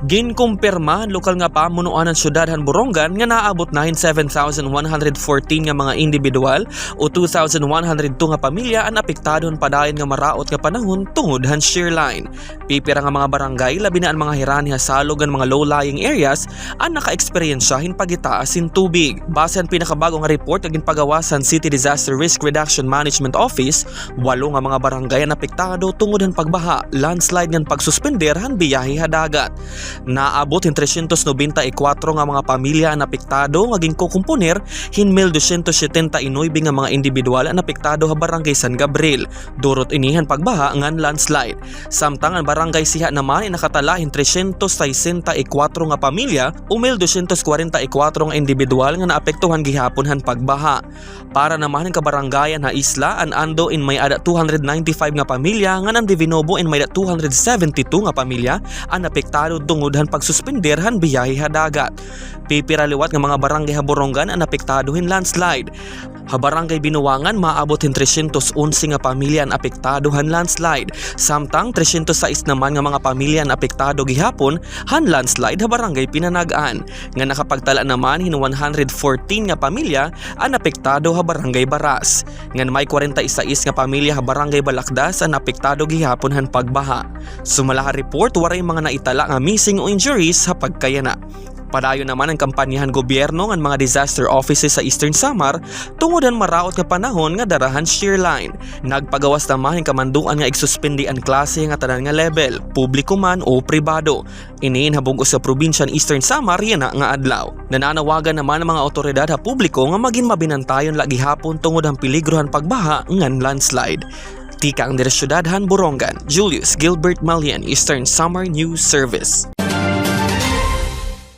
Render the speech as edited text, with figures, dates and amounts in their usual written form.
Ginkumpirma lokal nga pamunuan ng syudadhan Borongan nga naabot na 7,114 nga mga individual o 2,102 nga pamilya ang apektadon padayon nga maraot nga panahon tungod han shear line. Pipira nga mga barangay labi na ang mga hirani hasalog ang mga low-lying areas ang naka-eksperyensyahin pagitaas in tubig. Base ang pinakabagong report nga ginpagawasan City Disaster Risk Reduction Management Office, 8 nga mga barangay ang apektado tungod han pagbaha, landslide ngan pagsuspender han biyahe ha dagat. Naabot hin 394 nga mga pamilya ang apektado nga ginkukumponer hin 1,279 nga mga individual ang apektado ha barangay San Gabriel. Durot inihan pagbaha ngan landslide. Samtang ang barangay Siha naman ay nakatala hin 364 nga pamilya o 1,244 nga individual nga naapektuhan gihapon han pagbaha. Para naman ang kabarangayan ha Isla an Ando in may ada 295 nga pamilya nga ang Divinobo in may ada 272 nga pamilya ang apektado tungod han pagsuspender han biyahe ha dagat. Pipira liwat nga mga barangay ha Borongan ang apektado hin landslide. Ha barangay Binuangan maabot hin 311 nga pamilya ang apektado han landslide. Samtang 306 naman nga mga pamilya ang apektado gihapon han landslide ha barangay Pinanagan. Nga nakapagtala naman hin 114 nga pamilya ang apektado ha barangay Baras. Nga may 46 nga pamilya ha barangay Balakdas ang apektado gihapon han pagbaha. Sumala ha report waray mga naitala nga missing o injuries sa pagkayana. Padayon naman ang kampanyahan gobyerno ng mga disaster offices sa Eastern Samar tungod ang maraot nga panahon nga darahan shear line. Nagpagawas naman ang kamanduan nga igsuspendi ang klase nga tanan nga level, publiko man o pribado. Iniin habog sa probinsya ng Eastern Samar yana nga adlaw. Nananawagan naman ang mga otoridad ha publiko nga maging mabinantayon lagi hapon tungod ang peligrohan pagbaha ngan landslide. Tika ang Syudadhan Borongan, Julius Gilbert Malian, Eastern Samar News Service.